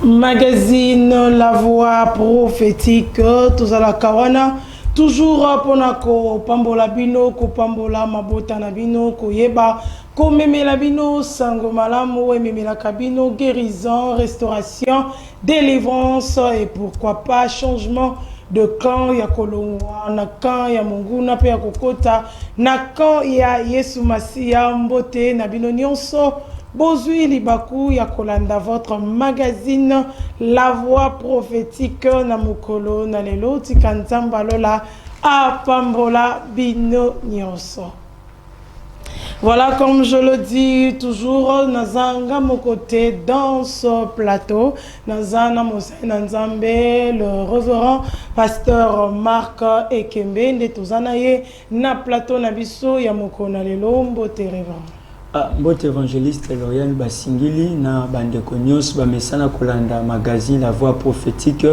Magazine La Voix prophétique, tozala kawana toujours ponako pambola bino ko pambola mabota na bino ko yeba ko memela bino sango malamu et memela kabino guérison, restauration, délivrance et pourquoi pas changement de camp ya kolongwa na camp ya Mungu na pe ya kokota na camp ya Yesu Masia mbote na bino nyonso. Bozui libaku ya kolanda votre magazine La Voix prophétique na mukolo na lelo tikanzamba lola apambola bino nyonso. Voilà, comme je le dis toujours, Nazanga mon côté dans ce plateau, Nazana Mosena Nzambe, le révérend pasteur Marc Ekembe, de Tozanaye, na plateau Nabiso, Yamoko Nalelo, Mbote révérend. Mbote évangéliste Lauriane Basingili na bandeko nyos bamesana kolanda magazine La Voix prophétique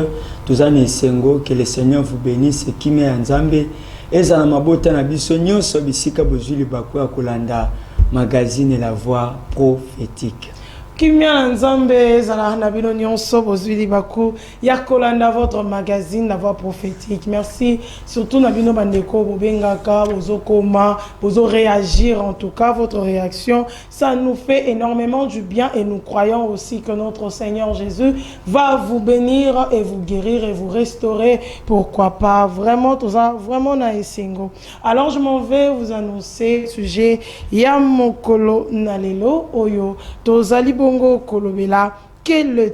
tuzane sengo que le Seigneur vous bénisse kime ya Nzambe ezana mabota na biso nyos bisika bozuli bakwa kolanda magazine La Voix prophétique. Kimia Nzambe zala na bino nyonso bozuli baku ya kolanda votre magazine La Voix prophétique. Merci surtout na bino bandeko bobengaka bozokoma bozo réagir, en tout cas votre réaction ça nous fait énormément du bien et nous croyons aussi que notre Seigneur Jésus va vous bénir et vous guérir et vous restaurer, pourquoi pas vraiment tout ça vraiment na esengo. Alors je m'en vais vous annoncer sujet ya mokolo nalelo oyo tozali bongo kolobela que la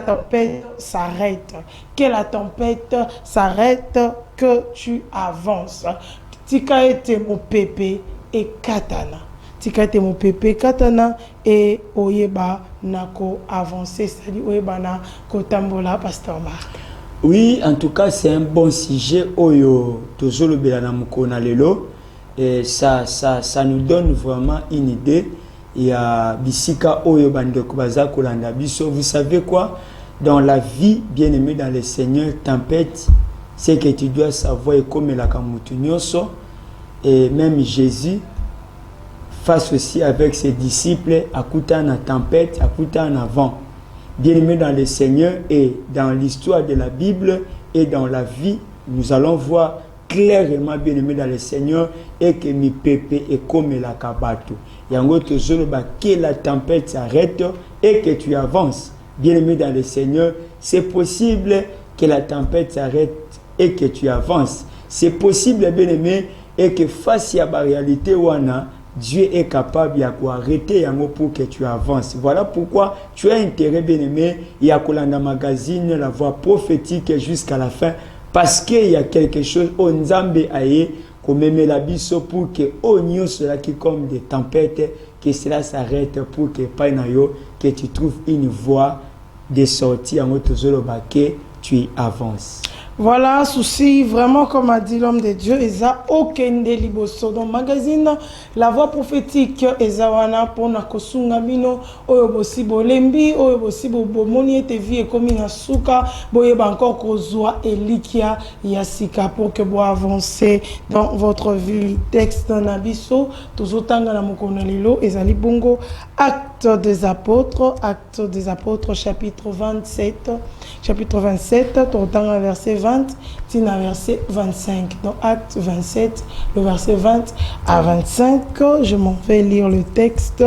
tempête s'arrête, que la tempête s'arrête, que tu avances. Tika ete mon pépé et katana. Tika ete mon pépé katana et oyeba nako avancer, c'est-à-dire oyeba na kotambola pasteur Marc. Oui, en tout cas, c'est un bon sujet oyo tozolo belana mukona lelo et ça nous donne vraiment une idée. Il y a bisika oyo bandeko baza kolanda biso. Vous savez quoi? Dans la vie, bien aimé dans le Seigneur, tempête, c'est que tu dois savoir comme la kamutu nyonso. Et même Jésus, face aussi avec ses disciples, akuta na tempête, akuta en avant. Bien aimé dans le Seigneur et dans l'histoire de la Bible et dans la vie, nous allons voir clairement, bien aimé dans le Seigneur, et que mi pépé est comme la kabato. Yango tozolo ba que la tempête s'arrête et que tu avances. Bien aimé dans le Seigneur, c'est possible que la tempête s'arrête et que tu avances. C'est possible, bien aimé, et que face à la réalité wana, Dieu est capable d'arrêter yango pour que tu avances. Voilà pourquoi tu as intérêt, bien aimé, il y a kolanda magazine La Voix prophétique jusqu'à la fin. Parce qu'il y a quelque chose, on Nzambe aye, comme la biso pour que on cela qui comme des tempêtes, que cela s'arrête pour que que tu trouves une voie de sortie en que tu avances. Voilà, souci, vraiment, comme a dit l'homme de Dieu, Eza Okende Liboso. Dans le magazine La Voix prophétique, Eza Wana, Pona Kosunga Mino, Oyobosi Bolembi, Oyobosi Bomoni, Tevi et Komina Suka, Boyeba encore Kozua et Likia Yasika, pour que vous avancez dans votre vie. Texte Nabiso, Tozotanga Namokonalilo, Ezali Bongo, Acte des Apôtres, chapitre 27, Totanga verset 20, Tina verset 25. Dans Acte 27, le verset 20 à 25, je m'en vais lire le texte.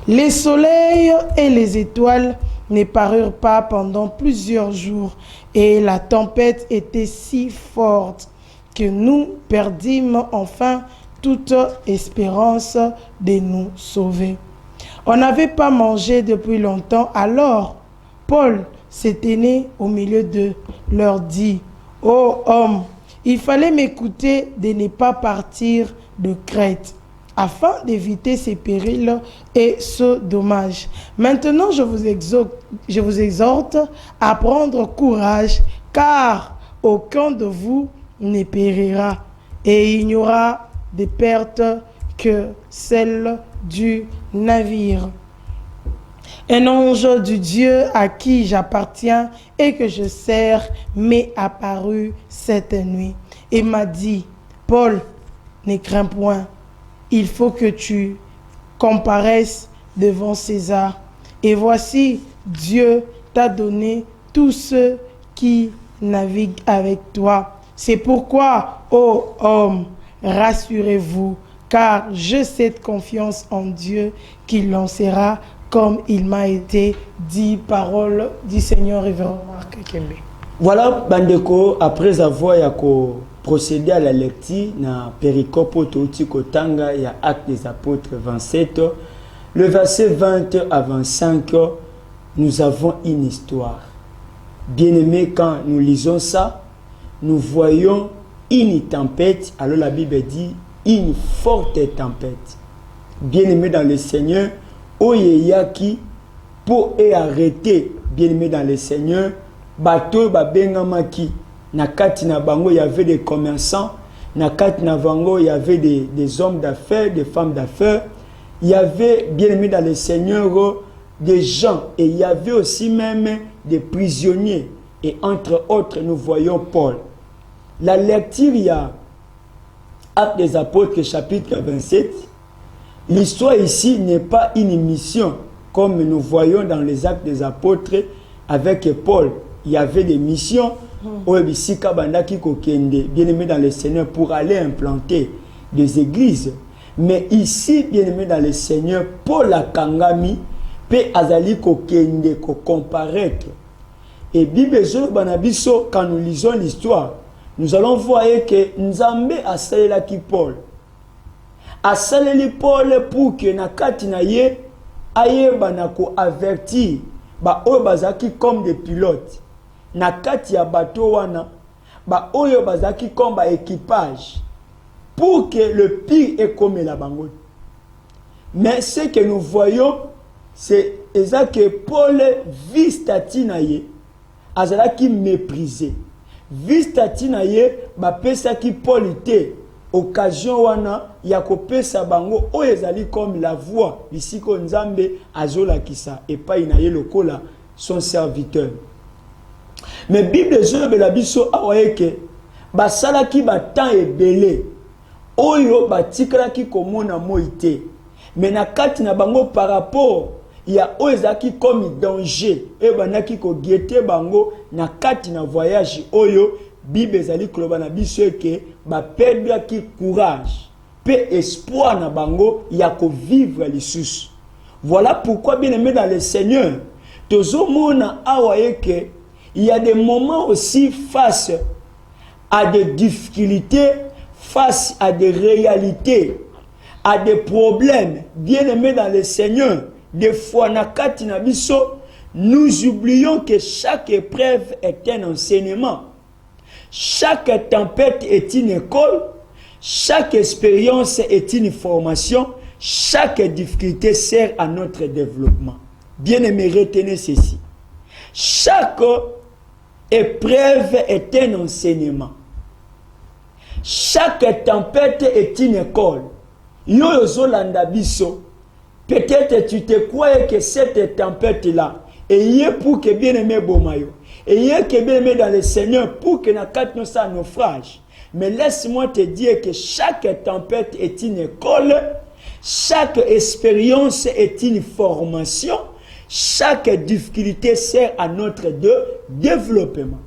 Les soleils et les étoiles ne parurent pas pendant plusieurs jours, et la tempête était si forte que nous perdîmes enfin toute espérance de nous sauver. On n'avait pas mangé depuis longtemps, alors Paul s'éteignait au milieu d'eux, leur dit: ô homme, il fallait m'écouter de ne pas partir de Crète, afin d'éviter ces périls et ce dommage. Maintenant, je vous exhorte à prendre courage, car aucun de vous ne périra, et il n'y aura de perte que celle du navire. Un ange du Dieu à qui j'appartiens et que je sers m'est apparu cette nuit et m'a dit: Paul, ne crains point, il faut que tu comparaisses devant César. Et voici, Dieu t'a donné tous ceux qui naviguent avec toi. C'est pourquoi, ô homme, rassurez-vous, car j'ai cette confiance en Dieu qu'il lancera comme il m'a été dit, parole du Seigneur révérend Marc Kembe. Voilà, Bandeko, après avoir procédé à la lecture dans Péricope Kotanga et Actes des Apôtres 27, le verset 20 à 25, nous avons une histoire. Bien-aimés, quand nous lisons ça, nous voyons une tempête. Alors la Bible dit une forte tempête. Bien-aimés dans le Seigneur, Oyeyaki, pour arrêter, bien-aimés dans le Seigneur, bateau babengamaki, nakati na bango, il y avait des commerçants, nakati na bango, il y avait des hommes d'affaires, des femmes d'affaires, il y avait, bien-aimés dans le Seigneur, des gens, et il y avait aussi même des prisonniers, et entre autres, nous voyons Paul. La lecture, il y a Actes des Apôtres, chapitre 27. L'histoire ici n'est pas une mission, comme nous voyons dans les Actes des Apôtres avec Paul. Il y avait des missions, bien-aimé dans le Seigneur, pour aller implanter des églises. Mais ici, bien-aimé dans le Seigneur, Paul a kangami, pe azali kokende, ko comparaître. Et Bible Banabiso, quand nous lisons l'histoire, nous allons voir que Nzambe a salelaki Paul. A saleli Paul pour que nakati na ye aye banako avertir ba oyo bazaki comme des pilotes. Nakati ya bateau wana ba oyo bazaki comme ba équipage pour que le pire est comme la bango. Mais ce que nous voyons, c'est que Paul vit statina ye azalaki méprisé. Vistatina ye ba pesa ki Paul était occasion wana ya kopesa bango oyo ezali comme la voix bisiko Nzambe azola kisa et pas inaye lokola son serviteur. Mais Bible zobe la biso awaye ke basala ki batan ebele oyo batikala ki komona moite. Mais na kati na bango par rapport il y a oezaki comme danger et banaki ko guetter bango na kati na voyage oyo Bible zali kloba na biso ke ba perdre ki courage pe espoir na bango ya ko vivre lisusu. Voilà pourquoi bien aimé dans le Seigneur tozomona awaye ke il y a des moments aussi face à des difficultés, face à des réalités, à des problèmes. Bien aimé dans le Seigneur, des fois, nous oublions que chaque épreuve est un enseignement. Chaque tempête est une école. Chaque expérience est une formation. Chaque difficulté sert à notre développement. Bien-aimés, retenez ceci. Chaque épreuve est un enseignement. Chaque tempête est une école. Peut-être tu te croyais que cette tempête-là est pour que bien-aimé Bomayo, et que bien-aimé dans le Seigneur, pour que nous ça naufrage. Mais laisse-moi te dire que chaque tempête est une école, chaque expérience est une formation, chaque difficulté sert à notre développement.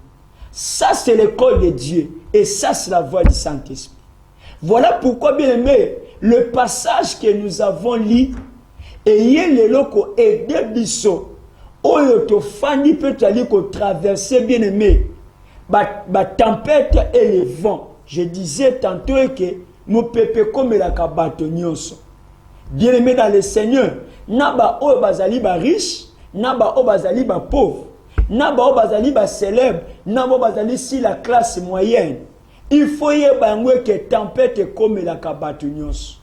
Ça, c'est l'école de Dieu, et ça, c'est la voix du Saint-Esprit. Voilà pourquoi, bien-aimé, le passage que nous avons lu, et les locaux et des biso oyo to fani peut aller ko traverser bien aimé ba tempête et les vents. Je disais tantôt que nous pepe comme la kabato nyonso. Bien aimé dans le Seigneur, naba oyo bazali ba riche, naba oyo bazali ba pauvre, naba oyo bazali ba célèbre, naba oyo bazali si la classe moyenne. Il faut y avoir que tempête comme la kabato nyonso.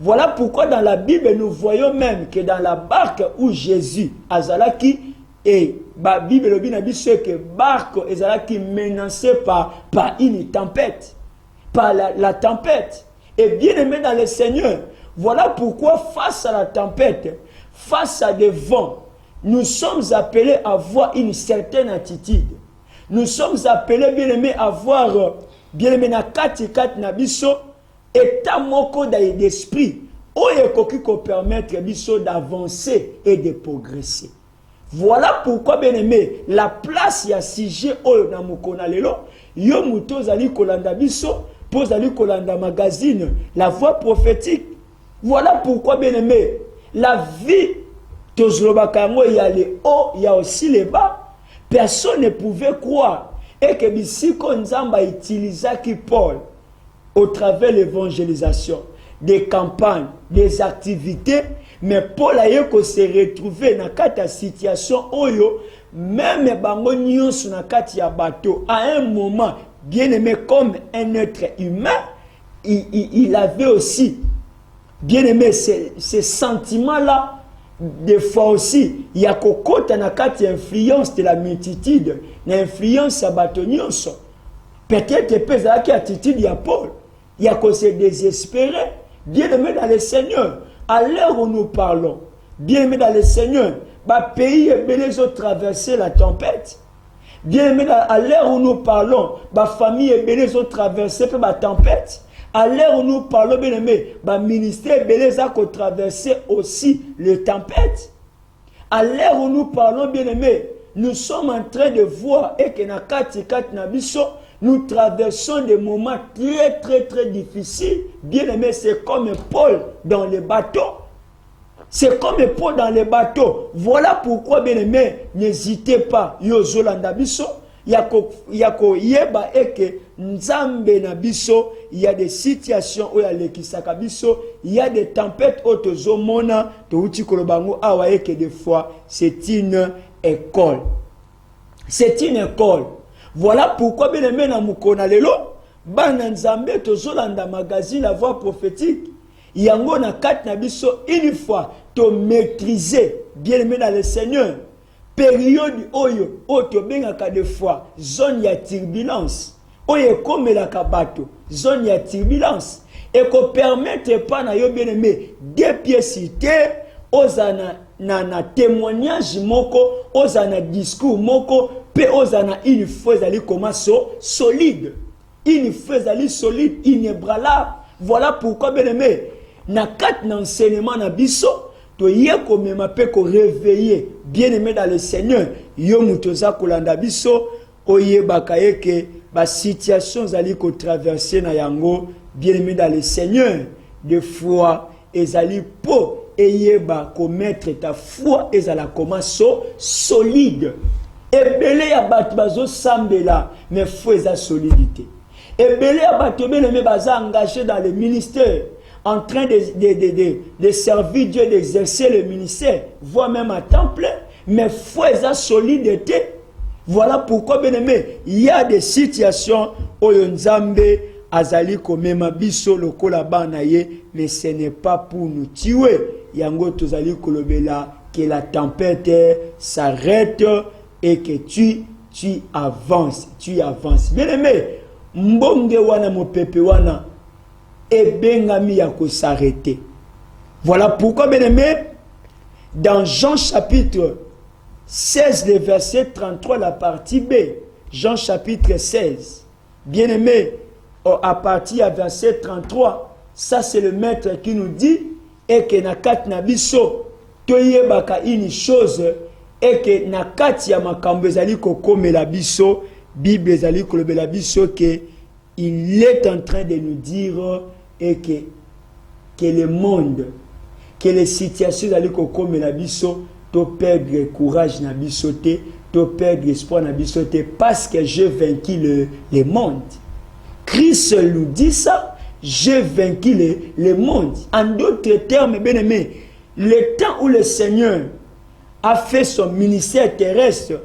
Voilà pourquoi dans la Bible, nous voyons même que dans la barque où Jésus, Azalaki, et la Bible nous dit que la barque Azalaki menacée par une tempête, par la tempête. Et bien aimé dans le Seigneur, voilà pourquoi face à la tempête, face à des vents, nous sommes appelés à avoir une certaine attitude. Nous sommes appelés, bien aimé, à avoir, bien aimé, na kati na biso, état moko d'esprit oyo ekoki ko permettre biso d'avancer et de progresser. Voilà pourquoi, bien aimé, la place ya sujet oyo na mokona lelo, yo muto zali kolanda biso, po zali kolanda magazine, la voix prophétique. Voilà pourquoi, bien aimé, la vie, il y a les hauts, il y a aussi les bas. Personne ne pouvait croire. Et que Bisiko Nzamba utilisa qui Paul au travers de l'évangélisation, des campagnes, des activités. Mais Paul a eu se retrouver dans cette situation oyo, même bango nyonso na kati ya bateau, à un moment, bien aimé comme un être humain, il avait aussi, bien aimé, ces sentiments-là. Des fois aussi, il y a kokota na kati influence de la multitude, na influence à bateau nyonso. Peut-être peut y attitude ya Paul, il y a qu'on se désespérer. Bien aimé dans le Seigneur, à l'heure où nous parlons, bien aimé dans le Seigneur, bah pays et les autres traverser la tempête. Bien aimé à l'heure où nous parlons, bah famille et les autres traverser la tempête. À l'heure où nous parlons, bien aimé, le ministère Beleza a traversé aussi les tempêtes. À l'heure où nous parlons, bien aimé, nous sommes en train de voir et que nous traversons des moments très très très difficiles. Bien aimé, c'est comme Paul dans le bateau. C'est comme Paul dans le bateau. Voilà pourquoi, bien aimé, n'hésitez pas. Yozolanda biso. Yako yeba eke nzambe na biso, il y a des situations où il y a lekisaka biso, il y a des tempêtes où tozomona to uti kolobango awa eke des fois c'est une école. C'est une école. Voilà pourquoi bien aimé na mukona lelo bana nzambe tozolanda magazine la voix prophétique. Yango na kat na biso une fois to maîtriser bien aimé dans le Seigneur. Période oyo otobengaka des fois zone ya turbulence oyo comme la kabato zone ya turbulence et ko permettre pas na yo bien aimé des pièces terre ozana na témoignage moko ozana discours moko pe ozana une fois ali commencer solide une fois ali solide inébranlable. Voilà pourquoi bien aimé na quatre enseignement na biso to yeko mema pe ko réveiller bien aimé dans le Seigneur yo mutoza kolanda biso oyebaka yeke ba situation zali ko traverser na yango bien aimé dans le Seigneur de foi ezali po eyeba ko mettre ta foi ezala commencer solide ebele ya bato bazo sambela mais foi eza solidité ebele ya bato bien aimé baza engagé dans le ministère en train de servir Dieu, d'exercer le ministère, voire même à temps plein, mais foi et solidité. Voilà pourquoi, bien aimé, il y a des situations où Nzambe azali komema biso lokola banaye, mais ce n'est pas pour nous tuer. Yango tozali kolobela que la tempête s'arrête et que tu avances, tu avances. Bien aimé, mbonge wana mopepe wana et bengami yako s'arrêter. Voilà pourquoi, bien aimé, dans Jean chapitre 16, le verset 33, la partie B, Jean chapitre 16, bien aimé, à partir du verset 33, ça c'est le maître qui nous dit, et que nakat nabiso, toye baka une chose, et que nakat ya makambo ezali kokome la biso, Bible ezali kolobe la biso, que il est en train de nous dire et que le monde, que les situations d'aller comme la biso, to perdre courage na bisoté, to perdre espoir na bisoté, parce que j'ai vaincu le monde. Christ nous dit ça, j'ai vaincu le monde. En d'autres termes, bien aimé, le temps où le Seigneur a fait son ministère terrestre,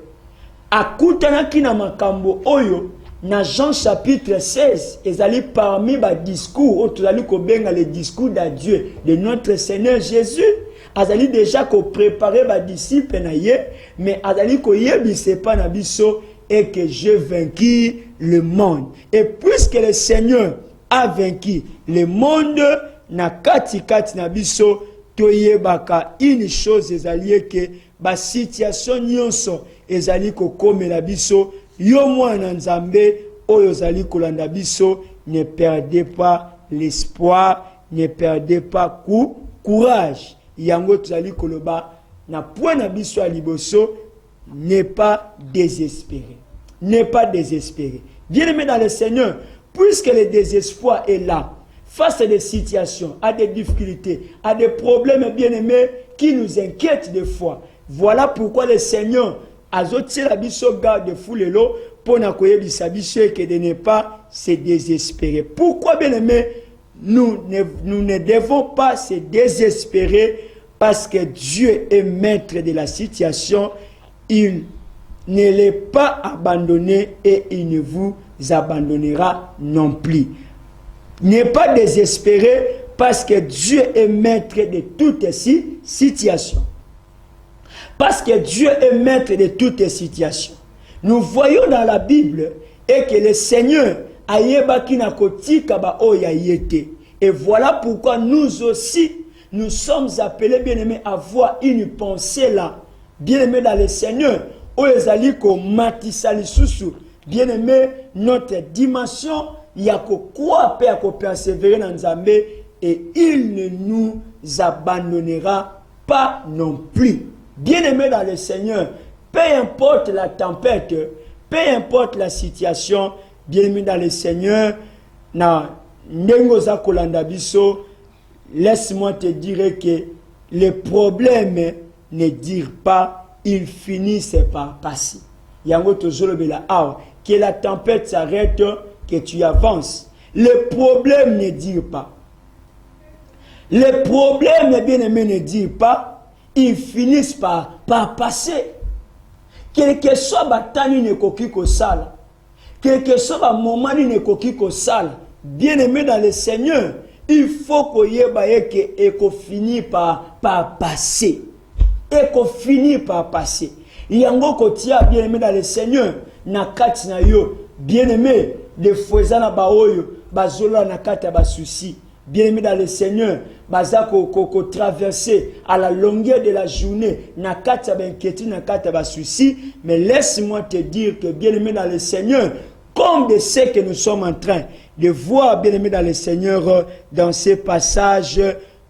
a kutana na makambo oyo, dans Jean chapitre 16, ils allaient parmi les discours, ils allaient benga les discours d'adieu de notre Seigneur Jésus. Ils allaient déjà préparer les disciples, mais ils allaient yebise pas na biso et que j'ai vaincu le monde. Et puisque le Seigneur a vaincu le monde, na kati na biso, toyebaka une chose, ils allaient que ba situation nyonso, ils allaient comme la biso. Yo mwana nzambe oyo zali kolanda biso, ne perdez pas l'espoir, ne perdez pas courage. Yango tuzali koloba na point na biso à liboso, n'est pas désespéré. N'est pas désespéré. Bien-aimé dans le Seigneur, puisque le désespoir est là, face à des situations, à des difficultés, à des problèmes, bien-aimés, qui nous inquiètent des fois. Voilà pourquoi le Seigneur a zoté la biso garde foulelo pour n'akoye bisabiso et que de ne pas se désespérer. Pourquoi, bien-aimés, nous ne devons pas se désespérer parce que Dieu est maître de la situation. Il ne l'est pas abandonné et il ne vous abandonnera non plus. Ne pas désespérer parce que Dieu est maître de toutes ces situations. Parce que Dieu est maître de toutes les situations. Nous voyons dans la Bible et que le Seigneur a yebaki na kotika ba oya yete. Et voilà pourquoi nous aussi, nous sommes appelés, bien-aimés, à avoir une pensée là. Bien-aimés dans le Seigneur, oyezali ko matisali susu. Bien-aimés, notre dimension, yako quoi pe yako persévérer dans Nzambe et il ne nous abandonnera pas non plus. Bien-aimés dans le Seigneur, peu importe la tempête, peu importe la situation, bien-aimés dans le Seigneur, na ndengoza kolanda biso, laisse-moi te dire que les problèmes ne durent pas, ils finissent par passer. Yango tozolo bela awa, que la tempête s'arrête, que tu avances. Les problèmes ne durent pas. Les problèmes, bien-aimés, ne durent pas. Ils finissent par passer. Quel que soit batani ne koki ko sala, quel que soit moment ne koki ko sala, bien-aimé dans le Seigneur, il faut qu'on yeba et qu'on finisse par passer. Et qu'on finisse par passer. Yango kotia bien-aimé dans le Seigneur, na kati na yo, bien-aimé, de foizana baoyo, bazola na kati ba souci. Bien-aimé dans le Seigneur, baza ko traverser à la longueur de la journée, na kata ba inquiétude, na kata ba souci, mais laisse-moi te dire que bien-aimé dans le Seigneur, comme de ce que nous sommes en train de voir, bien-aimé dans le Seigneur, dans ces passages,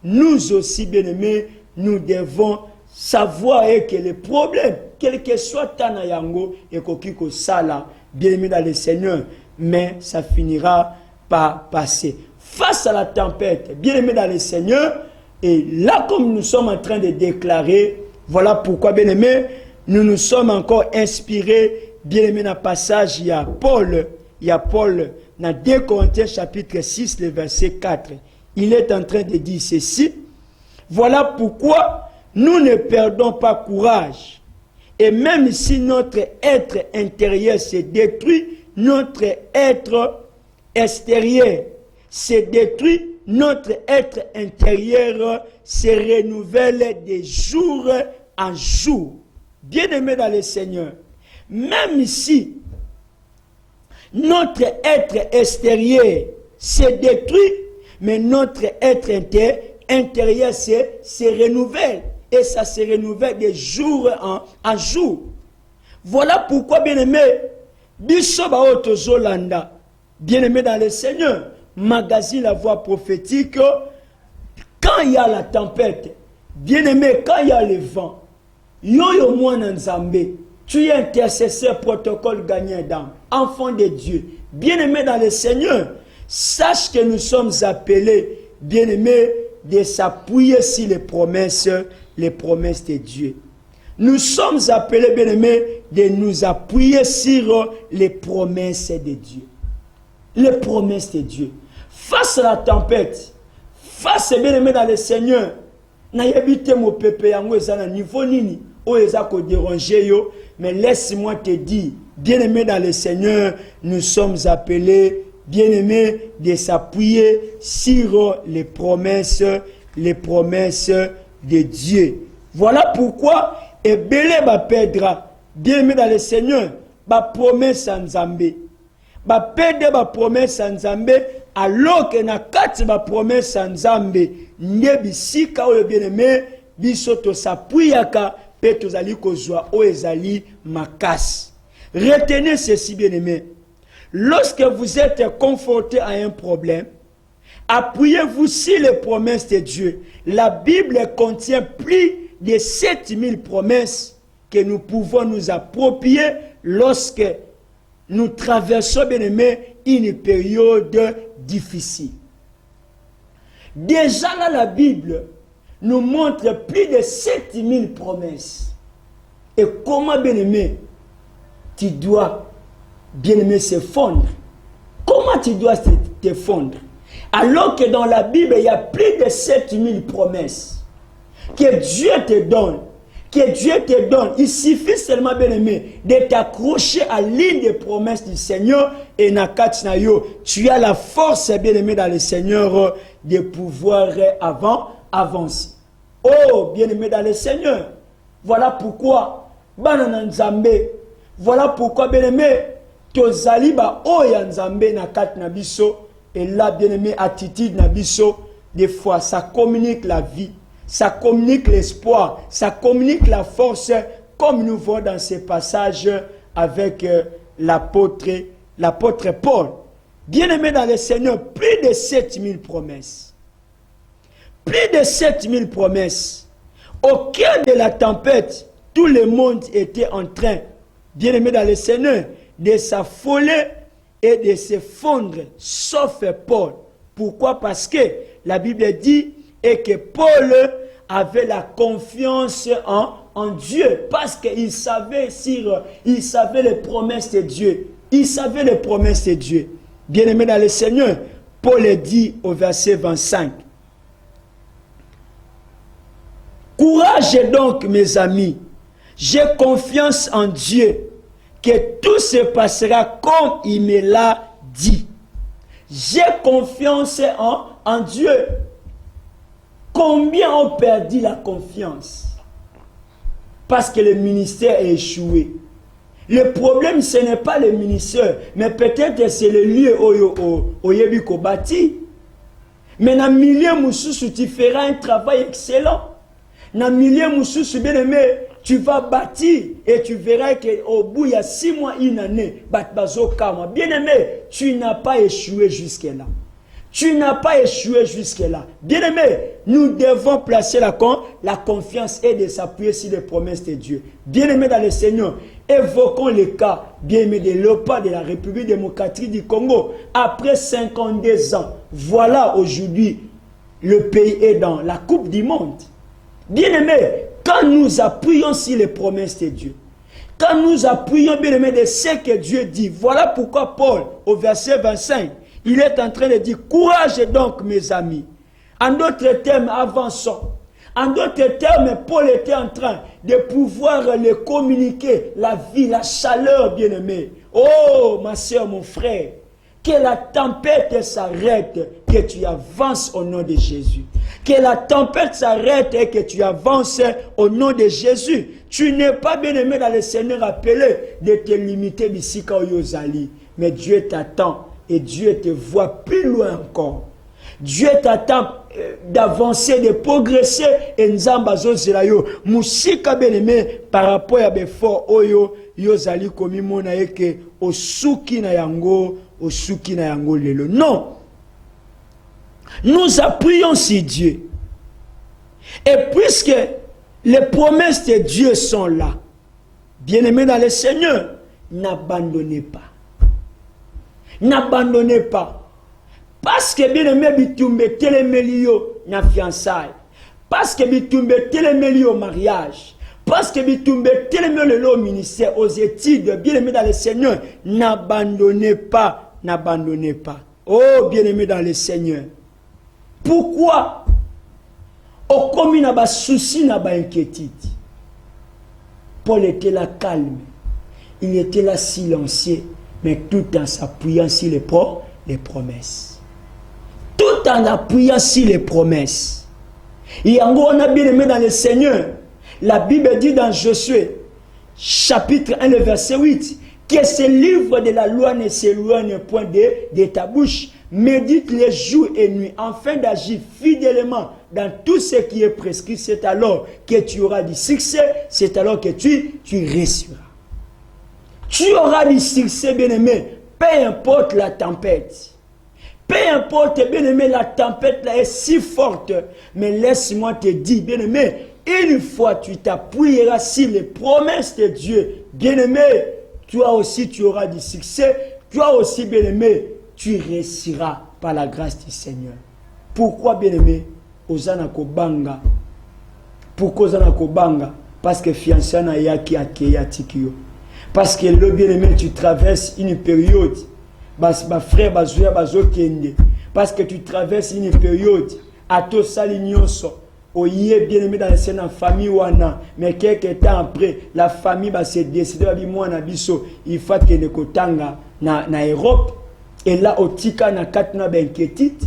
nous aussi, bien-aimés, nous devons savoir que les problèmes, quel que soit Tanayango et Kokiko Sala, bien-aimé dans le Seigneur, mais ça finira par passer. Face à la tempête, bien-aimé dans le Seigneur, et là, comme nous sommes en train de déclarer, voilà pourquoi, bien-aimé, nous nous sommes encore inspirés, bien-aimé, dans le passage, il y a Paul, dans 2 Corinthiens chapitre 6, le verset 4. Il est en train de dire ceci. Voilà pourquoi nous ne perdons pas courage. Et même si notre être intérieur se détruit, notre être extérieur se détruit, notre être intérieur se renouvelle de jour en jour. Bien-aimé dans le Seigneur, même si notre être extérieur se détruit, mais notre être intérieur se renouvelle. Et ça se renouvelle de jour en jour. Voilà pourquoi, bien-aimé, Bissoba Otozolanda, bien-aimé dans le Seigneur, magazine La Voix prophétique, quand il y a la tempête, bien-aimé, quand il y a le vent, Yo Mwana Nzambe, tu es intercesseur, protocole gagnant d'âme, enfant de Dieu, bien-aimé dans le Seigneur, sache que nous sommes appelés, bien-aimé, de s'appuyer sur les promesses de Dieu. Nous sommes appelés, bien-aimés, de nous appuyer sur les promesses de Dieu. Les promesses de Dieu. Face à la tempête, face, bien-aimés, dans le Seigneur, n'ayabite mon pépé yango ezana niveau nini o ezako déranger yo, mais laisse-moi te dire, bien-aimés dans le Seigneur, nous sommes appelés, bien-aimés, de s'appuyer sur les promesses de Dieu. Voilà pourquoi ebele ba perdra, bien-aimés dans le Seigneur, ba promesse en Nzambe. Ba perdre ba promesse en Nzambe, alors que na kati ba promesse en Nzambe, ndebi sika oyo bien-aimé, biso to s'appuyaka pe tozali kozwa o ezali makasi. Retenez ceci, bien-aimé. Lorsque vous êtes confronté à un problème, appuyez-vous sur les promesses de Dieu. La Bible contient plus de 7000 promesses que nous pouvons nous approprier lorsque nous traversons, bien aimé, une période difficile. Déjà là, la Bible nous montre plus de 7000 promesses. Et comment, bien aimé, tu dois, bien aimé, se fondre. Comment tu dois te fondre? Alors que dans la Bible, il y a plus de 7000 promesses que Dieu te donne. Que Dieu te donne. Il suffit seulement, bien aimé, de t'accrocher à l'une des promesses du Seigneur et tu as la force, bien aimé, dans le Seigneur de pouvoir avancer. Oh, bien aimé dans le Seigneur. Voilà pourquoi, voilà pourquoi, bien aimé, tozali ba oya nzambe na kat na biso. Et là, bien aimé, attitude na biso, des fois, ça communique la vie. Ça communique l'espoir, ça communique la force, comme nous voyons dans ces passages avec l'apôtre Paul. Bien-aimé dans le Seigneur, plus de 7000 promesses. Plus de 7000 promesses. Au cœur de la tempête, tout le monde était en train, bien-aimé dans le Seigneur, de s'affoler et de se fondre, sauf Paul. Pourquoi? Parce que la Bible dit et que Paul avait la confiance en Dieu, parce qu'il savait il savait les promesses de Dieu. Il savait les promesses de Dieu. Bien-aimé dans le Seigneur, Paul dit au verset 25. Courage donc, mes amis, j'ai confiance en Dieu, que tout se passera comme il me l'a dit. J'ai confiance en Dieu. Combien ont perdu la confiance? Parce que le ministère a échoué. Le problème, ce n'est pas le ministère, mais peut-être c'est le lieu où il bâti. Mais dans le milieu Moussous, tu feras un travail excellent. Dans le milieu Moussous, bien aimé, tu vas bâtir et tu verras qu'au bout, il y a 6 mois, 1 année, bien aimé, tu n'as pas échoué jusque-là. Tu n'as pas échoué jusque-là. Bien-aimé, nous devons placer la confiance et de s'appuyer sur les promesses de Dieu. Bien-aimé dans le Seigneur, évoquons le cas, bien-aimé, de l'OPA de la République démocratique du Congo. Après 52 ans, voilà aujourd'hui, le pays est dans la Coupe du Monde. Bien-aimé, quand nous appuyons sur les promesses de Dieu, quand nous appuyons, bien-aimé, de ce que Dieu dit, voilà pourquoi Paul, au verset 25, il est en train de dire, courage donc, mes amis. En d'autres termes, avançons. En d'autres termes, Paul était en train de pouvoir le communiquer, la vie, la chaleur, bien-aimé. Oh, ma soeur, mon frère, que la tempête s'arrête, que tu avances au nom de Jésus. Que la tempête s'arrête et que tu avances au nom de Jésus. Tu n'es pas, bien-aimé, dans le Seigneur appelé de te limiter d'ici quand Yozali. Mais Dieu t'attend. Et Dieu te voit plus loin encore. Dieu t'attend d'avancer, de progresser. Et Nzamba Zozelayo, Moussika bien-aimé, par rapport à l'effort, Oyo, Yozali komi mona eke, Osuki na yango lelo. Non. Nous appuyons sur Dieu. Et puisque les promesses de Dieu sont là, bien-aimé dans le Seigneur, n'abandonnez pas. N'abandonnez pas. Parce que bien aimé, bitumbe telemelio na fiançailles. Parce que bitumbe telemelio mariage. Parce que bitumbe telemelio ministère aux études. Bien aimé dans le Seigneur, n'abandonnez pas. N'abandonnez pas. Oh, bien aimé dans le Seigneur. Pourquoi? Au commun n'a pas souci, n'a pas inquiétude. Paul était là calme. Il était là silencieux. Mais tout en s'appuyant sur les promesses. Tout en appuyant sur les promesses. Et en gros, on a bien aimé dans le Seigneur. La Bible dit dans Josué, chapitre 1, le verset 8, que ce livre de la loi ne s'éloigne point de ta bouche. Médite les jours et nuits, afin d'agir fidèlement dans tout ce qui est prescrit. C'est alors que tu auras du succès. C'est alors que tu réussiras. Tu auras du succès, bien-aimé, peu importe la tempête. Peu importe, bien-aimé, la tempête là est si forte. Mais laisse-moi te dire, bien-aimé, une fois tu t'appuieras sur les promesses de Dieu, bien-aimé, toi aussi tu auras du succès, toi aussi, bien-aimé, tu réussiras par la grâce du Seigneur. Pourquoi, bien-aimé, Ozana Kobanga? Pourquoi Ozana Kobanga? Parce que fiancé na yaki akeya tikio. Parce que le bien-aimé, tu traverses une période. Bas frère bazoya bazokende. Parce que tu traverses une période. Ato salinyoso. Oye bien-aimé dans la famille wana. Mais quelques temps après, la famille va se décider à na biso. Il faut que ne kotanga na Europe. Et là, otika na katna benketit.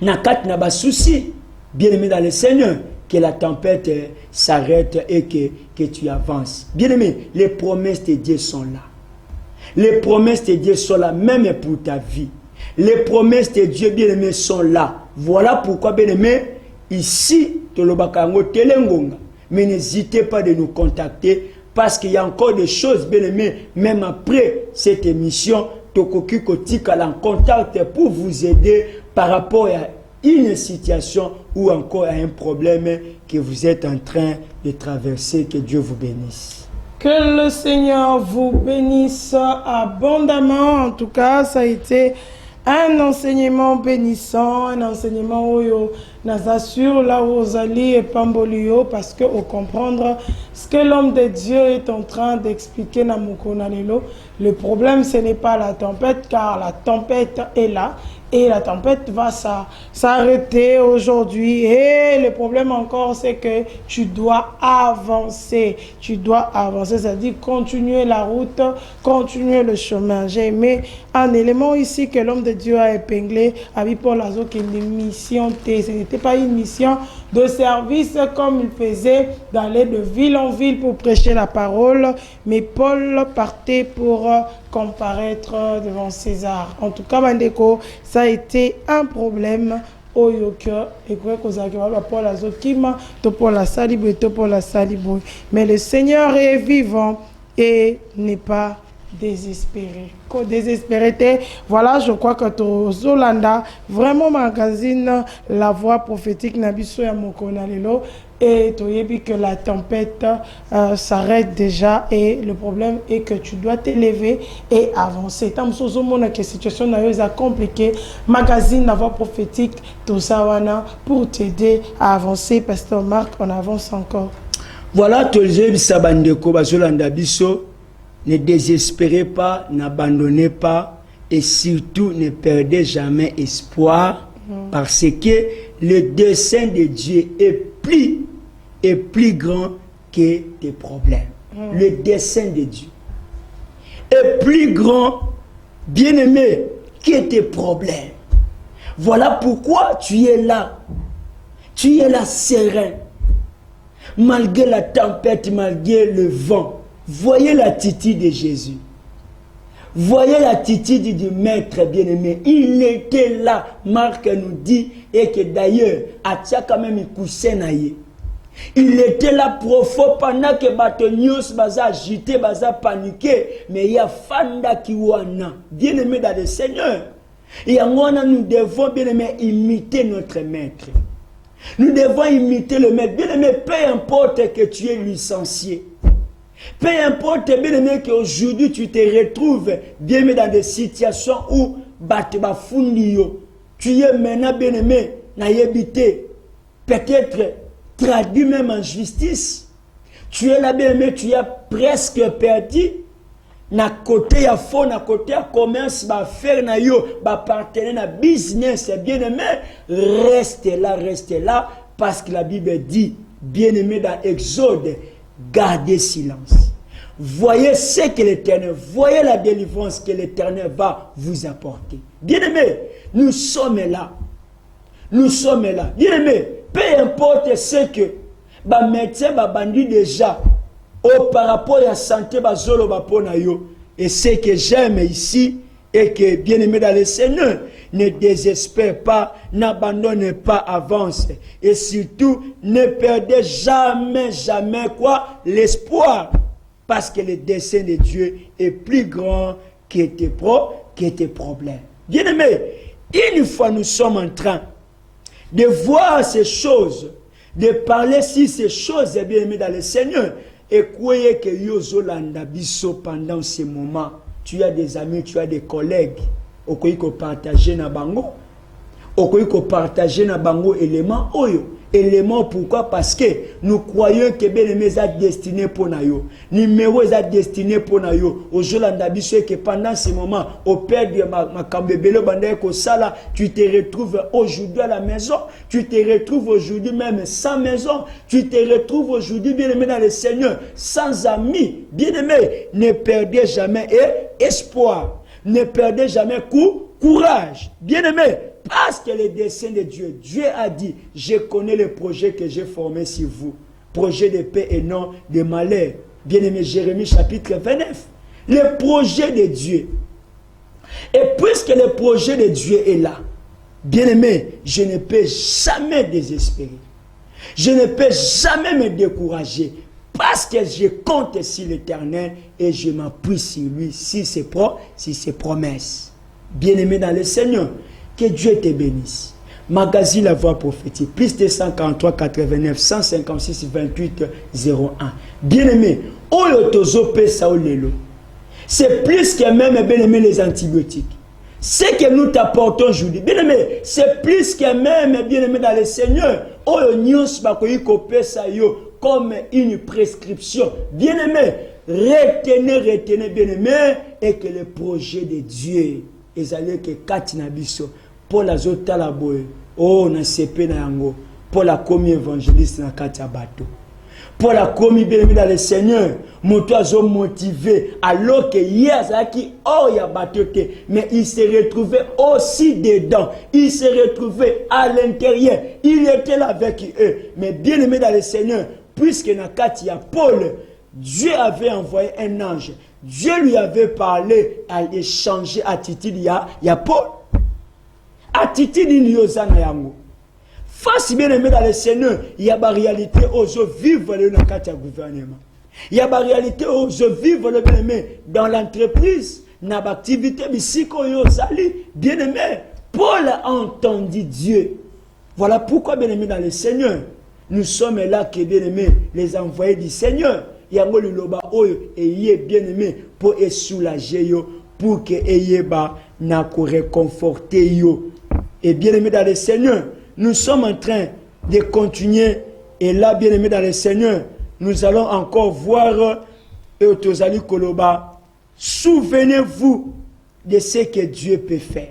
Na katna ba souci. Bien-aimé dans le Seigneur. Que la tempête s'arrête et que tu avances. Bien-aimé, les promesses de Dieu sont là. Les promesses de Dieu sont là, même pour ta vie. Les promesses de Dieu, bien-aimé, sont là. Voilà pourquoi, bien-aimé, ici, mais n'hésitez pas de nous contacter parce qu'il y a encore des choses, bien-aimé, même après cette émission, Tokoki Kotika en contact pour vous aider par rapport à une situation ou encore à un problème que vous êtes en train de traverser. Que Dieu vous bénisse. Que le Seigneur vous bénisse abondamment. En tout cas, ça a été un enseignement bénissant, un enseignement où nous assure là où vous allez et Pambolio, parce que au comprendre ce que l'homme de Dieu est en train d'expliquer dans Mukonalelo, le problème ce n'est pas la tempête, car la tempête est là. Et la tempête va s'arrêter aujourd'hui. Et le problème encore, c'est que tu dois avancer. Tu dois avancer, c'est-à-dire continuer la route, continuer le chemin. J'ai aimé un élément ici que l'homme de Dieu a épinglé. Avec Paul Azo, qui est une mission T. Ce n'était pas une mission de service comme il faisait d'aller de ville en ville pour prêcher la parole. Mais Paul partait pour comparaître devant César. En tout cas, Bandeko, ça a été un problème au Yoka et quoi que ça Paul Azokima, Paul la Salibou, Paul la Salibou. Mais le Seigneur est vivant et n'est pas désespéré. Désespéré, voilà, je crois que Zolanda, vraiment magazine La Voix prophétique Nabiso ya Mokonalelo, et tu as dit que la tempête s'arrête déjà et le problème est que tu dois t'élever et avancer. Tant que la situation est compliquée, magazine La Voix prophétique, tout ça pour t'aider à avancer. Pasteur Marc, on avance encore. Voilà, tu as Sabandeko, Zolanda Biso. Ne désespérez pas, n'abandonnez pas et surtout ne perdez jamais espoir parce que le dessein de Dieu est plus grand que tes problèmes. Le dessein de Dieu est plus grand, bien-aimé, que tes problèmes. Voilà pourquoi tu es là. Tu es là serein. Malgré la tempête, malgré le vent. Voyez l'attitude de Jésus. Voyez l'attitude du maître bien-aimé. Il était là, Marc nous dit, et que d'ailleurs, Atia quand même il coussait naïe. Il était là profond pendant que Batonius baza agité, baza paniqué, mais il y a Fanda qui wana, bien-aimé dans le Seigneur. Et en nous devons bien-aimé imiter notre maître. Nous devons imiter le maître. Bien-aimé, peu importe que tu es licencié. Peu importe, bien aimé, qu'aujourd'hui tu te retrouves bien aimé dans des situations où tu es maintenant bien aimé, peut-être traduit même en justice. Tu es là bien aimé, tu es presque perdu. Na côté à fond, na côté à commerce, ba faire na yo, ba partenaire na business, bien aimé, reste là, parce que la Bible dit, bien aimé dans Exode, gardez silence. Voyez ce que l'Éternel, voyez la délivrance que l'Éternel va vous apporter. Bien-aimés, nous sommes là. Nous sommes là. Bien-aimés, peu importe ce que les médecins bandit déjà par rapport à la santé, et ce que j'aime ici, et que bien-aimés dans le Seigneur, ne désespère pas, n'abandonne pas, avance. Et surtout, ne perdez jamais quoi? L'espoir. Parce que le dessein de Dieu est plus grand que tes problèmes. Bien-aimés, une fois nous sommes en train de voir ces choses, de parler sur ces choses, bien aimé dans le Seigneur. Et croyez que Yozolanda Bisso pendant ces moments, tu as des amis, tu as des collègues, au quoi partager na bango, au quoi partager na bango élément oyo. Élément pourquoi? Parce que nous croyons que bien aimé est destiné pour nous. Numéro est destiné pour nous. Au jour que pendant ce moment, au père de ma kambebele bandé ko sala, tu te retrouves aujourd'hui à la maison, tu te retrouves aujourd'hui même sans maison, tu te retrouves aujourd'hui bien aimé dans le Seigneur, sans amis. Bien aimé, ne perdez jamais espoir, ne perdez jamais courage. Bien aimé. Parce que le dessein de Dieu, Dieu a dit, je connais le projet que j'ai formé sur vous. Projet de paix et non de malheur. Bien-aimé, Jérémie chapitre 29. Le projet de Dieu. Et puisque le projet de Dieu est là, bien-aimé, je ne peux jamais désespérer. Je ne peux jamais me décourager. Parce que je compte sur l'Éternel et je m'appuie sur lui, sur ses promesses. Bien-aimé dans le Seigneur, que Dieu te bénisse. Magazine La Voix Prophétique, plus de 143 89 156 28 01. Bien-aimé, c'est plus que même bien-aimé les antibiotiques. Ce que nous t'apportons aujourd'hui, bien-aimé, c'est plus que même bien-aimé dans le Seigneur. Comme une prescription. Bien-aimé, retenez, bien-aimé, et que le projet de Dieu est allé que Katina Bisso. Pour la zota la boye, oh na sepe na yango, pour la commis évangéliste na katia bateau, pour la commis bien dans le Seigneur, moto azo motivé, alors que hier zaki oh ya bateau te, mais il s'est retrouvé aussi dedans, il s'est retrouvé à l'intérieur, il était là avec eux, mais bien aimé dans le Seigneur, puisque na katia Paul, Dieu avait envoyé un ange, Dieu lui avait parlé à échanger attitude ya Paul. Attitude n'yozana yango. Face bien aimé dans le Seigneur, il y a des réalités aux vivre le gouvernement. Il y a des réalités aux vivre le bien aimé dans l'entreprise, dans l'activité bisiko yozali. Bien aimé, Paul a entendu Dieu. Voilà pourquoi bien aimé dans le Seigneur, nous sommes là que bien aimé les envoyés du Seigneur. Yango liloba oyo et yé bien aimé pour soulager yo, pour que eyeba na ko réconforter yo. Et bien aimé dans le Seigneur, nous sommes en train de continuer. Et là, bien aimé dans le Seigneur, nous allons encore voir Eutozali Koloba. Souvenez-vous de ce que Dieu peut faire.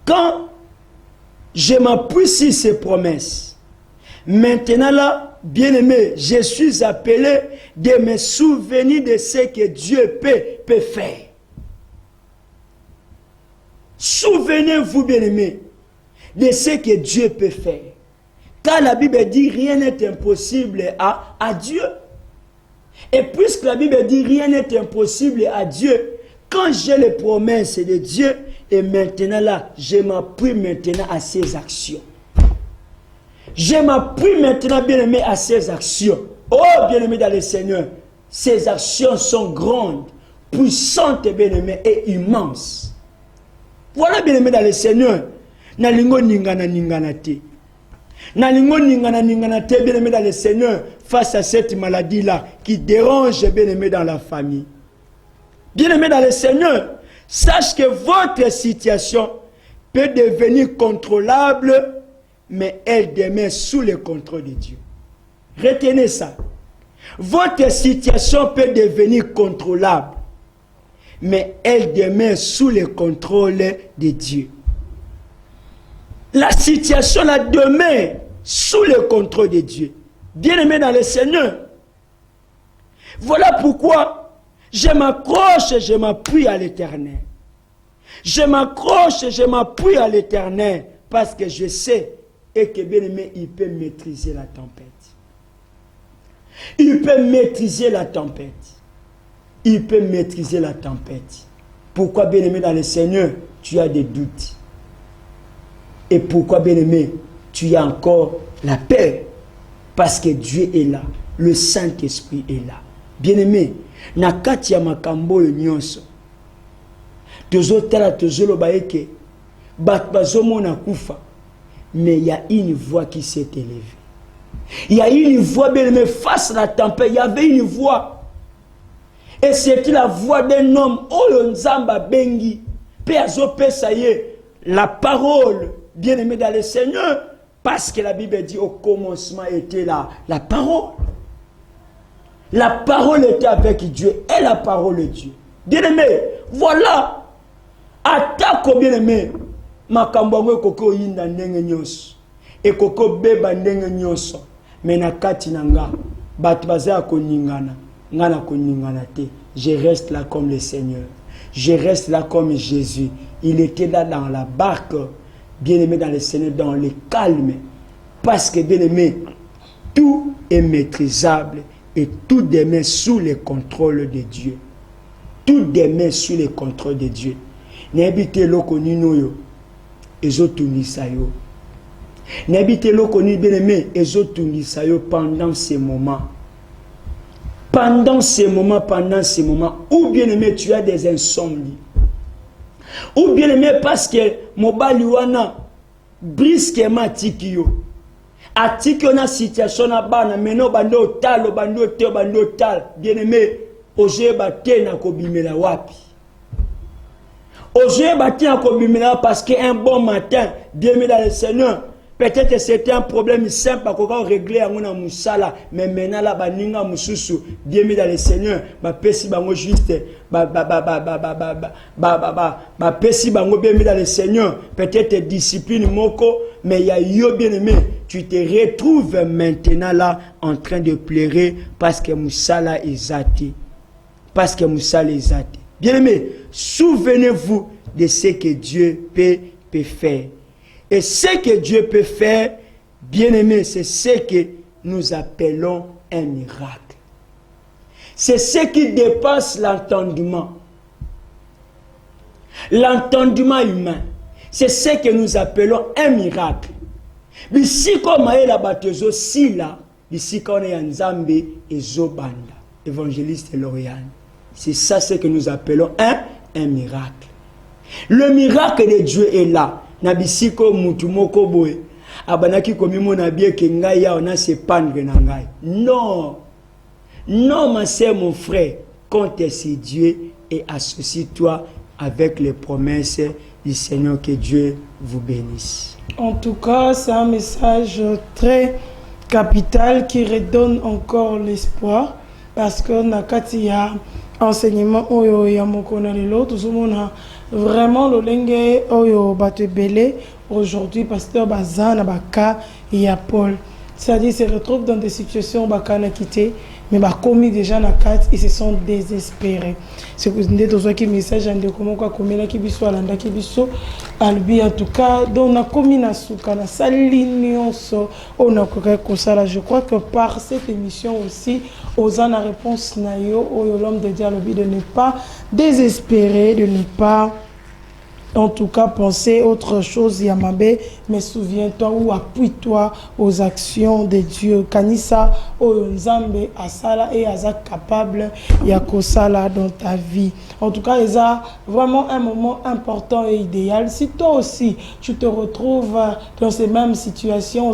Quand je m'appuie sur ses promesses, maintenant là, bien aimé, je suis appelé de me souvenir de ce que Dieu peut faire. Souvenez-vous, bien-aimés, de ce que Dieu peut faire. Car la Bible dit rien n'est impossible à Dieu. Et puisque la Bible dit rien n'est impossible à Dieu, quand j'ai les promesses de Dieu, et maintenant là, je m'appuie maintenant à ses actions. Je m'appuie maintenant, bien-aimé, à ses actions. Oh, bien-aimé dans le Seigneur, ses actions sont grandes, puissantes, bien-aimé, et immenses. Voilà bien aimé dans le Seigneur. Nalingo ningana te. Nalingo ningana te bien aimé dans le Seigneur face à cette maladie là qui dérange bien aimé dans la famille. Bien aimé dans le Seigneur, sache que votre situation peut devenir contrôlable, mais elle demeure sous le contrôle de Dieu. Retenez ça. Votre situation peut devenir contrôlable, mais elle demeure sous le contrôle de Dieu. La situation là demeure sous le contrôle de Dieu. Bien-aimé dans le Seigneur. Voilà pourquoi je m'accroche et je m'appuie à l'Éternel. Je m'accroche et je m'appuie à l'Éternel parce que je sais et que bien-aimé, il peut maîtriser la tempête. Il peut maîtriser la tempête. Il peut maîtriser la tempête. Pourquoi, bien-aimé, dans le Seigneur, tu as des doutes? Et pourquoi, bien-aimé, tu as encore la peur? Parce que Dieu est là. Le Saint-Esprit est là. Bien-aimé, nakati ya makambo nyonso. Tozotala tozoloba eke bat bazomona kufa. mais il y a une voix qui s'est élevée. Il y a une voix, bien aimé, face à la tempête, il y avait une voix. Et c'était la voix d'un homme, Oyo Nzamba Bengi, Péazo Pesaye, la parole, bien aimé dans le Seigneur, parce que la Bible dit au commencement était la parole. La parole était avec Dieu et la parole de Dieu. Bien aimé, voilà. Attaque bien aimé. Makambo koko yinda ndenge nyonso. Et koko beba ndenge nyonso. Mais na kati nanga bato bazaya koningana. Ngana koningana te. Je reste là comme le Seigneur. Je reste là comme Jésus. Il était là dans la barque. Bien aimé dans le Seigneur, dans le calme. Parce que bien aimé, tout est maîtrisable. Et tout demeure sous le contrôle de Dieu. Tout demeure sous le contrôle de Dieu. N'habite loko nino yo. Ezotunisa yo. N'habite loko ni bien aimé. Ezotunisa yo pendant ces moments. Pendant ces moments. Ou bien aimé, tu as des insomnies. Ou bien aimé, parce que mobali wana brusquement tiki yo. Atiki on a situation na bana meno bando tal bien aimé oje bate na kobimela wapi oje bate na kobimela parce que un bon matin bien aimé dans le Seigneur peut-être que c'était un problème simple à qu'on régler à mon musala mais maintenant là baninga mususu bien aimé dans le Seigneur ba pesi bango juste pesi bango bien aimé dans le Seigneur peut-être discipline moko mais il y a yo bien aimé tu te retrouves maintenant là en train de pleurer parce que musala est zati. Parce que musala est zati. Bien aimé, souvenez-vous de ce que Dieu peut faire. Et ce que Dieu peut faire, bien aimé, c'est ce que nous appelons un miracle. C'est ce qui dépasse l'entendement. L'entendement humain. C'est ce que nous appelons un miracle. Bisiko maela batezo sila, bisiko na yanzambe ezobanda. Évangéliste Loriane. C'est ça ce que nous appelons un miracle. Le miracle de Dieu est là. Na bisiko mutu moko boye. Abanaki komimo na bien ke ngai ya ona se pendre na ngai. Non. Non, ma sœur, mon frère, compte sur Dieu et associe-toi avec les promesses du Seigneur. Que Dieu vous bénisse. En tout cas, c'est un message très capital qui redonne encore l'espoir parce que nakati ya enseignement oyo ya mokona lelo tuzomona vraiment lolenge oyo batebele aujourd'hui pasteur Bazana baka ya Paul, c'est-à-dire se retrouve dans des situations bakana quitté mais bah commis déjà na carte ils se sont désespérés. C'est que nous devons qui message en de comment quoi comme là qui biso alanda qui biso albi en tout cas donc na commis na suka na salinionso on a quoi ça. Je crois que par cette émission aussi aux en réponse na yo l'homme de Dieu de ne pas désespérer, de ne pas en tout cas penser autre chose Yamabe, mais souviens-toi ou appuie-toi aux actions de Dieu. Kanisa Nzambe asala et aza capable yakosala dans ta vie. En tout cas, il y a vraiment un moment important et idéal. Si toi aussi tu te retrouves dans ces mêmes situations,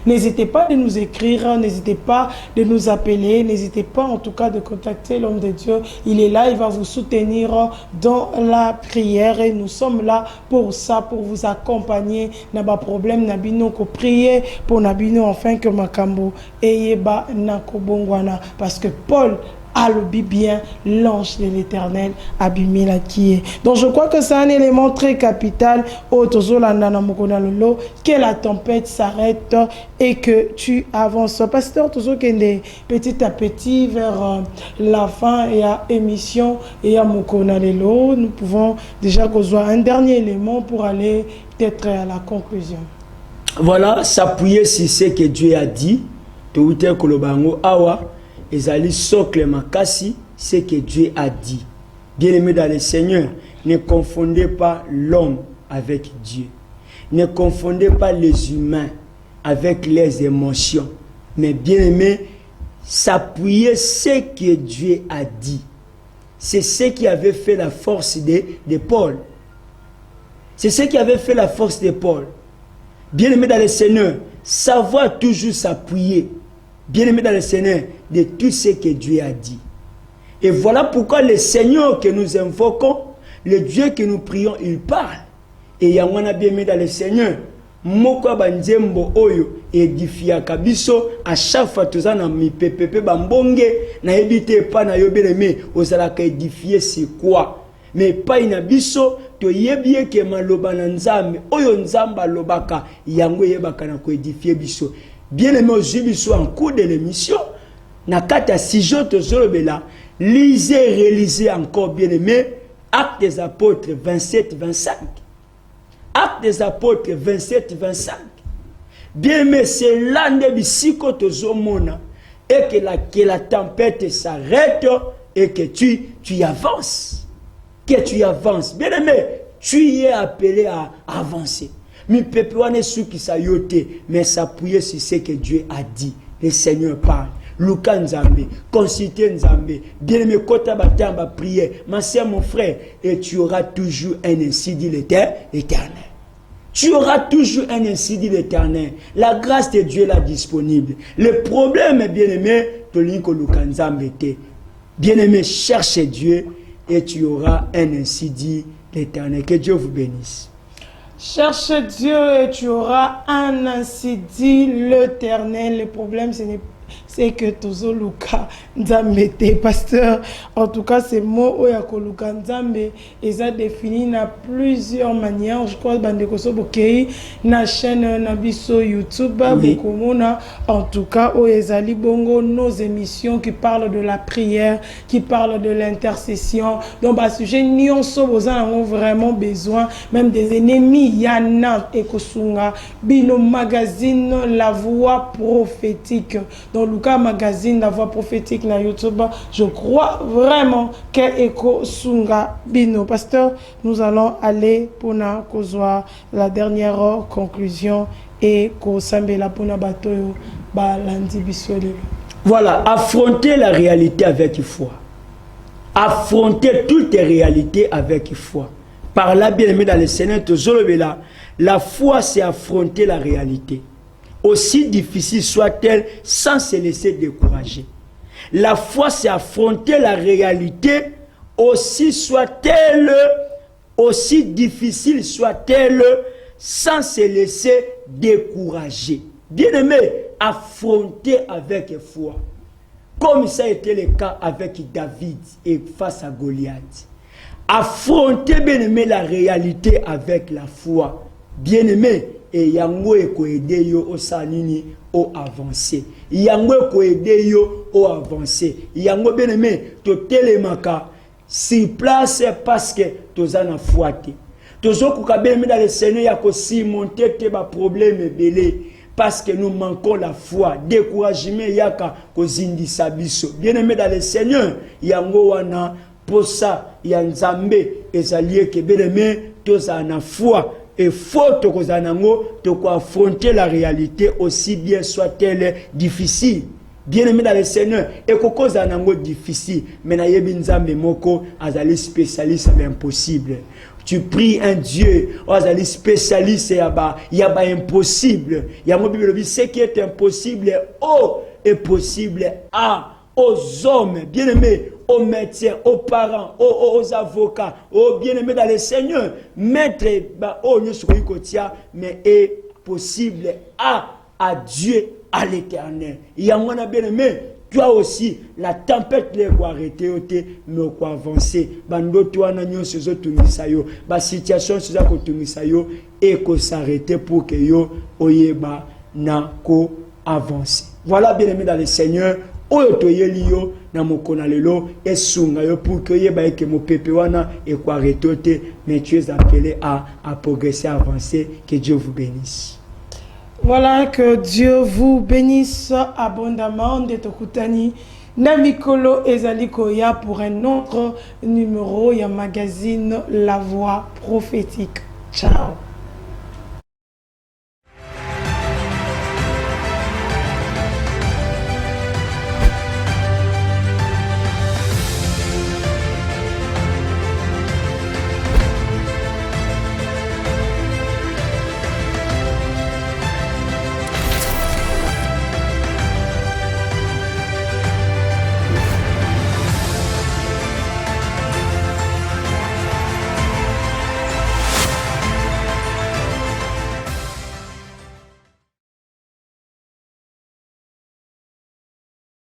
n'hésitez pas de nous écrire, n'hésitez pas de nous appeler, n'hésitez pas en tout cas de contacter l'homme de Dieu. Il est là, il va vous soutenir dans la prière et nous sommes là pour ça, pour vous accompagner. N'a problème, nabino ko prier pour nabino enfin que makambo eyeba nakobongwana parce que Paul a le bien l'ange de l'Éternel abimila qui est. Donc je crois que c'est un élément très capital que la tempête s'arrête et que tu avances. Pasteur Tozo Kende, petit à petit vers la fin et à émission et à Mokona Lelo, nous pouvons déjà avoir un dernier élément pour aller peut-être à la conclusion. Voilà, s'appuyer sur ce que Dieu a dit. Touite Kolobango Awa. Ezali socle makasi, ce que Dieu a dit. Bien-aimés dans le Seigneur, ne confondez pas l'homme avec Dieu. Ne confondez pas les humains avec les émotions. Mais bien-aimés, s'appuyer ce que Dieu a dit. C'est ce qui avait fait la force de Paul. C'est ce qui avait fait la force de Paul. Bien-aimé dans le Seigneur, savoir toujours s'appuyer, bien-aimé dans le Seigneur, de tout ce que Dieu a dit. Et voilà pourquoi le Seigneur que nous invoquons, le Dieu que nous prions, il parle. Et il y a un bien-aimé dans le Seigneur. Moko banzembo oyo edifia kabiso à chaque fois tozana mi pepepe bambonge na ebite pa na yobeleme ozala ka édifier c'est quoi mais pas inabiso to yebie ke maloba na nzambe oyo nzamba lobaka yango yebaka na ko édifier biso bien aimé ozibiso en cours de l'émission na kata sijo tozolobela lisez réalisez encore bien aimé Actes des Apôtres 27-25. Actes des Apôtres 27-25. Bien, mais c'est là que la tempête s'arrête et que tu avances. Que tu avances. Bien aimé, tu es appelé à avancer. Mais peuple n'est sûr qui s'ayote, mais s'appuyer sur ce que Dieu a dit. Le Seigneur parle. Luka Nzambe, consulter Nzambe, bien-aimé, kota batamba, prier, ma sœur, mon frère, et tu auras toujours un ainsi dit l'Éternel. Tu auras toujours un ainsi dit l'Éternel. La grâce de Dieu est là disponible. Le problème est bien-aimé, Toliko Luka Nzambe était. Bien-aimé, cherche Dieu et tu auras un ainsi dit l'Éternel. Que Dieu vous bénisse. Cherche Dieu et tu auras un ainsi dit l'Éternel. Le problème, c'est que Tozo Luka Nzambe, pasteur, en tout cas, ces mots Oyako Luka Nzambe, ils ont défini na plusieurs manières. Je crois que c'est Bokei, na chaîne Nabiso YouTube, en tout cas, Oyezali Bongo, nos émissions qui parlent de la prière, qui parlent de l'intercession. Donc, bah, sujet, nous avons vraiment besoin, même des ennemis, Yana et Kosunga, Bino Magazine, La Voix Prophétique. Dans Luka Magazine, La Voix Prophétique, na YouTube, je crois vraiment que Eko Sunga Bino. Pasteur, nous allons aller pour na kozwa la dernière conclusion et ko sambela pona batoyo ba landi bisolelo. Voilà, affronter la réalité avec foi. Affronter toutes les réalités avec foi. Par là, bien aimé dans le Seigneur, la foi, c'est affronter la réalité. Aussi difficile soit-elle, sans se laisser décourager. La foi, c'est affronter la réalité, aussi soit-elle, aussi difficile soit-elle, sans se laisser décourager. Bien-aimé, affronter avec foi. Comme ça a été le cas avec David et face à Goliath. Affronter, bien-aimé, la réalité avec la foi. Bien-aimé, et yango eko aider yo au sanini au avancer. Yango eko aider yo au avancer. Yango bien-aimé, to telemaka si place parce que tozana fouate. Tozo kukabe dans le Seigneur ya ko si monter te ba problème belé parce que nous manquons la foi. Découragement yaka ko zindisa biso. Bien-aimé dans le Seigneur, yango wana pour ça ya Nzambe ezalié que bien-aimé tozana foi. Et faut te affronter la réalité aussi bien soit-elle difficile. Bien aimé dans le Seigneur, et koko zanango difficile, mais na yebi nzambe moko azali spécialiste à l'impossible. Tu pries un Dieu, azali spécialiste yaba impossible. Yamo Bible dit ce qui est impossible est possible aux hommes, bien aimés, aux médecins, aux parents, aux avocats, aux bien-aimés dans le Seigneur. Maître, mais est possible à Dieu, à l'Éternel. Il y a un bien-aimé, toi aussi, la tempête les quoi arrêter, mais quoi avancer. Bando toi n'anyo ces autres misayo, ba situation ces autres misayo et que s'arrêter pour que yo oyeba na ko avancer. Voilà bien-aimé dans le Seigneur. Oyo toyeli yo na mokona lelo esunga yo pour que yeba ke mo pepe wana et quoi retote mais tu es appelé à progresser, à avancer. Que Dieu vous bénisse. Voilà, que Dieu vous bénisse abondamment de Tokutani Namikolo Ezalikoya pour un autre numéro ya magazine La Voix Prophétique. Ciao.